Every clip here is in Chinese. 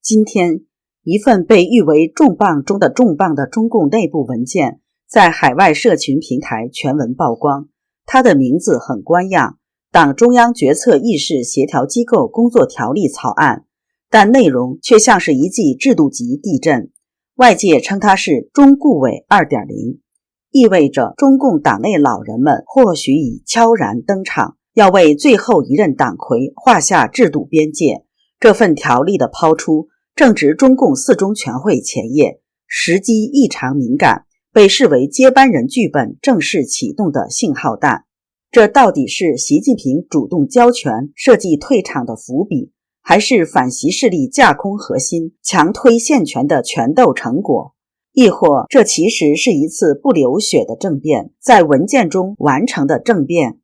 今天，一份被誉为重磅中的重磅的中共内部文件在海外社群平台全文曝光。它的名字很官样，党中央决策议事协调机构工作条例草案，但内容却像是一记制度级地震。外界称它是中顾委 2.0， 意味着中共党内老人们或许已悄然登场，要为最后一任党魁画下制度边界。这份条例的抛出正值中共四中全会前夜，时机异常敏感，被视为接班人剧本正式启动的信号弹。这到底是习近平主动交权设计退场的伏笔，还是反习势力架空核心强推现权的权斗成果？亦或这其实是一次不流血的政变，在文件中完成的政变？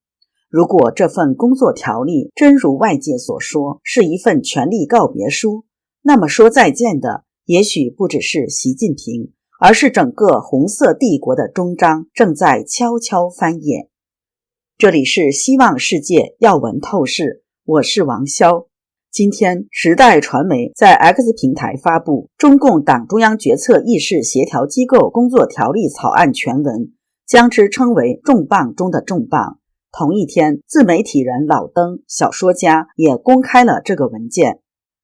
如果这份工作条例真如外界所说是一份权力告别书，那么说再见的也许不只是习近平，而是整个红色帝国的终章正在悄悄翻页。这里是希望世界要闻透视，我是王潇。今天时代传媒在 X 平台发布中共党中央决策议事协调机构工作条例草案全文，将之称为重磅中的重磅。同一天，自媒体人老登、小说家也公开了这个文件。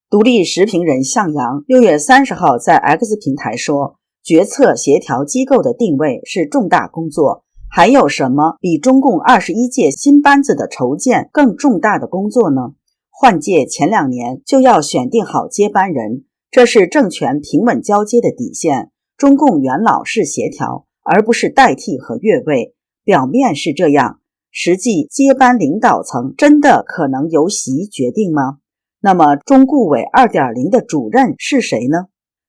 独立时评人向阳6月30号在 X 平台说，决策协调机构的定位是重大工作，还有什么比中共21届新班子的筹建更重大的工作呢？换届前2年就要选定好接班人，这是政权平稳交接的底线。中共元老是协调，而不是代替和越位。表面是这样，实际接班领导层真的可能由习决定吗？那么中顾委 2.0 的主任是谁呢？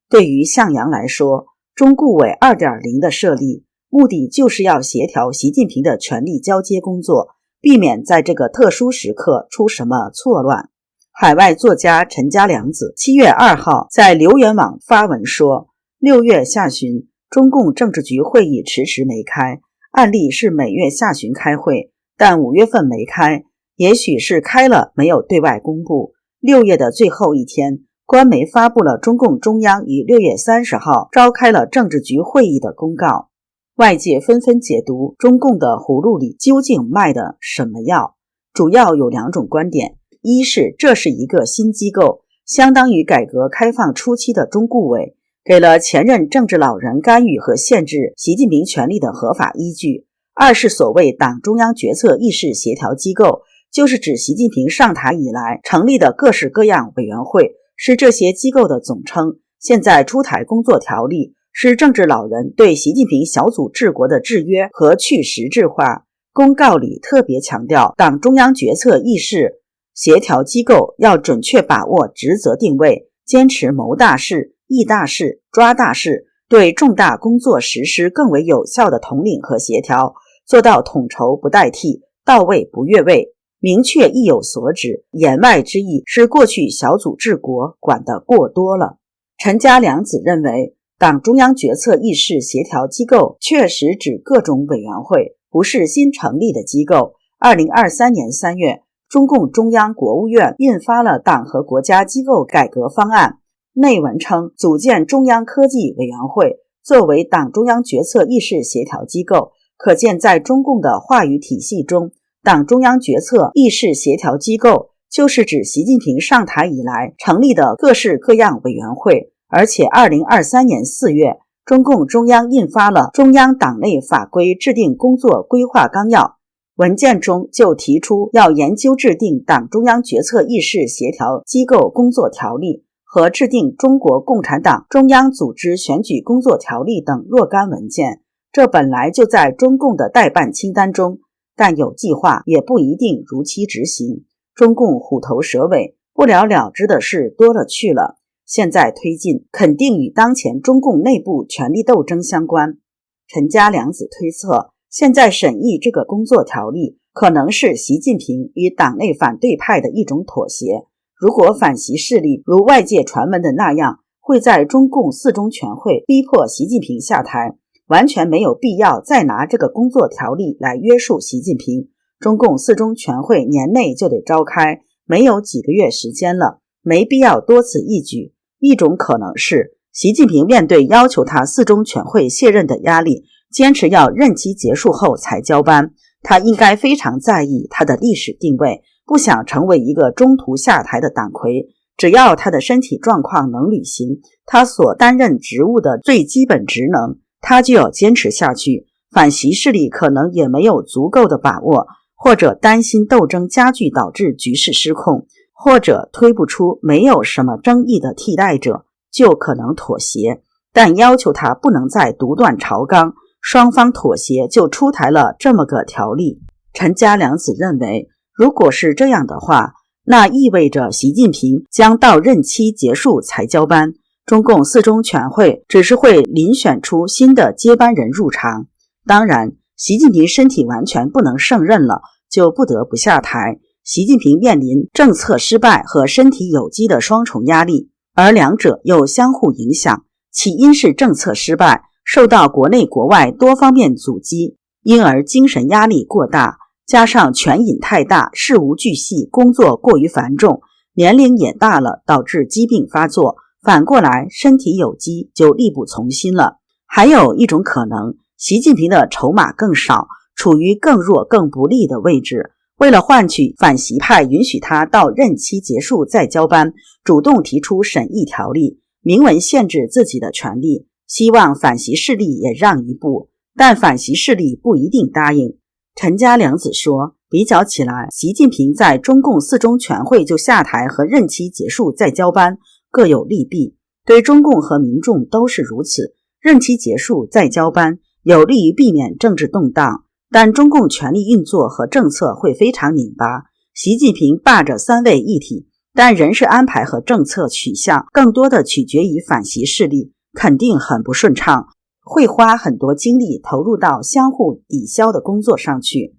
对于向阳来说，中顾委 2.0 的设立目的就是要协调习近平的权力交接工作，避免在这个特殊时刻出什么错乱。海外作家陈家良子7月2号在留言网发文说，6月下旬中共政治局会议迟迟没开，按例是每月下旬开会，但5月份没开，也许是开了没有对外公布。6月的最后一天，官媒发布了中共中央于6月30号召开了政治局会议的公告。外界纷纷解读中共的葫芦里究竟卖的什么药，主要有2种观点。一是这是一个新机构，相当于改革开放初期的中顾委，给了前任政治老人干预和限制习近平权力的合法依据。二是所谓党中央决策议事协调机构，就是指习近平上台以来成立的各式各样委员会，是这些机构的总称。现在出台工作条例，是政治老人对习近平小组治国的制约和去实质化。公告里特别强调，党中央决策议事协调机构要准确把握职责定位，坚持谋大事、议大事、抓大事，对重大工作实施更为有效的统领和协调，做到统筹不代替，到位不越位，明确意有所指。言外之意是过去小组治国管得过多了。陈家良子认为，党中央决策议事协调机构确实指各种委员会，不是新成立的机构。2023年3月，中共中央国务院印发了党和国家机构改革方案，内文称组建中央科技委员会作为党中央决策议事协调机构。可见在中共的话语体系中，党中央决策议事协调机构就是指习近平上台以来成立的各式各样委员会。而且2023年4月，中共中央印发了中央党内法规制定工作规划纲要，文件中就提出要研究制定党中央决策议事协调机构工作条例和制定中国共产党中央组织选举工作条例等若干文件。这本来就在中共的待办清单中，但有计划也不一定如期执行。中共虎头蛇尾，不了了之的事多了去了。现在推进肯定与当前中共内部权力斗争相关。陈家良子推测，现在审议这个工作条例可能是习近平与党内反对派的一种妥协。如果反习势力如外界传闻的那样，会在中共四中全会逼迫习近平下台，完全没有必要再拿这个工作条例来约束习近平。中共四中全会年内就得召开，没有几个月时间了，没必要多此一举。一种可能是习近平面对要求他四中全会卸任的压力，坚持要任期结束后才交班。他应该非常在意他的历史定位，不想成为一个中途下台的党魁。只要他的身体状况能履行他所担任职务的最基本职能，他就要坚持下去。反习势力可能也没有足够的把握，或者担心斗争加剧导致局势失控，或者推不出没有什么争议的替代者，就可能妥协。但要求他不能再独断朝纲，双方妥协就出台了这么个条例。陈家良子认为，如果是这样的话，那意味着习近平将到任期结束才交班，中共四中全会只是会遴选出新的接班人入场。当然，习近平身体完全不能胜任了，就不得不下台。习近平面临政策失败和身体有机的双重压力，而两者又相互影响。起因是政策失败，受到国内国外多方面阻击，因而精神压力过大，加上权瘾太大，事无巨细，工作过于繁重，年龄也大了，导致疾病发作，反过来身体有机就力不从心了。还有一种可能，习近平的筹码更少，处于更弱更不利的位置，为了换取反习派允许他到任期结束再交班，主动提出审议条例，明文限制自己的权利，希望反习势力也让一步，但反习势力不一定答应。陈家良子说，比较起来，习近平在中共四中全会就下台和任期结束再交班各有利弊，对中共和民众都是如此。任期结束再交班有利于避免政治动荡，但中共权力运作和政策会非常拧巴。习近平霸着三位一体，但人事安排和政策取向更多的取决于反习势力，肯定很不顺畅，会花很多精力投入到相互抵消的工作上去。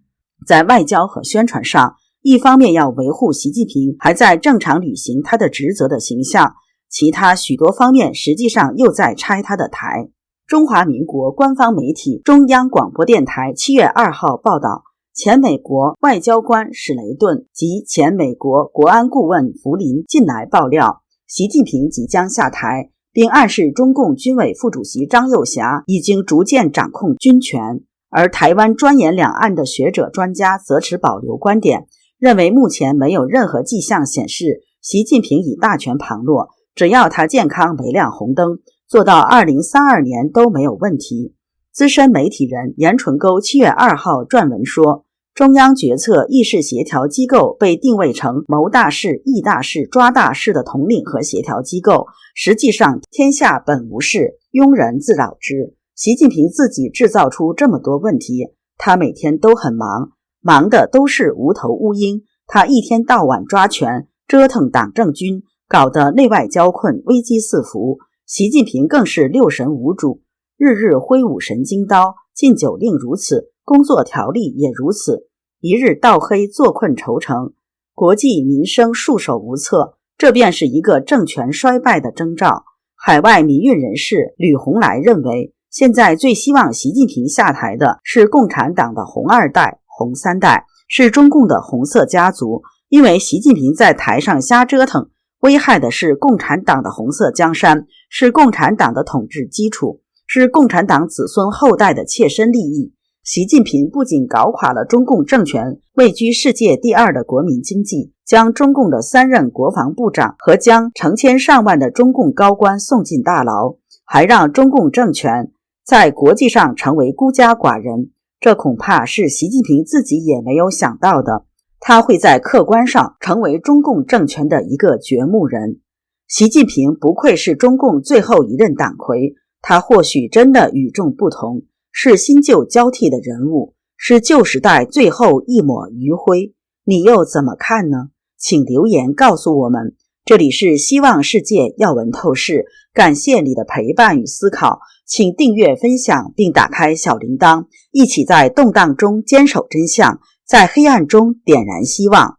在外交和宣传上，一方面要维护习近平还在正常履行他的职责的形象，其他许多方面实际上又在拆他的台。中华民国官方媒体中央广播电台7月2号报道，前美国外交官史雷顿及前美国国安顾问福林近来爆料，习近平即将下台，并暗示中共军委副主席张又侠已经逐渐掌控军权。而台湾钻研两岸的学者专家则持保留观点，认为目前没有任何迹象显示习近平已大权旁落，只要他健康没亮红灯，做到2032年都没有问题。资深媒体人严纯沟7月2号撰文说，中央决策议事协调机构被定位成谋大事、议大事、抓大事的统领和协调机构，实际上天下本无事，庸人自扰之。习近平自己制造出这么多问题，他每天都很忙，忙的都是无头乌鹰，他一天到晚抓权，折腾党政军，搞得内外交困，危机四伏。习近平更是六神无主，日日挥舞神经刀，禁酒令如此，工作条例也如此，一日到黑，坐困愁城，国计民生束手无策，这便是一个政权衰败的征兆。海外民运人士吕洪来认为，现在最希望习近平下台的是共产党的红二代、红三代，是中共的红色家族，因为习近平在台上瞎折腾，危害的是共产党的红色江山，是共产党的统治基础，是共产党子孙后代的切身利益。习近平不仅搞垮了中共政权，位居世界第2的国民经济，将中共的3任国防部长和将成千上万的中共高官送进大牢，还让中共政权在国际上成为孤家寡人，这恐怕是习近平自己也没有想到的。他会在客观上成为中共政权的一个掘墓人。习近平不愧是中共最后一任党魁，他或许真的与众不同，是新旧交替的人物，是旧时代最后一抹余晖。你又怎么看呢？请留言告诉我们。这里是希望世界要闻透视，感谢你的陪伴与思考，请订阅分享并打开小铃铛，一起在动荡中坚守真相，在黑暗中点燃希望。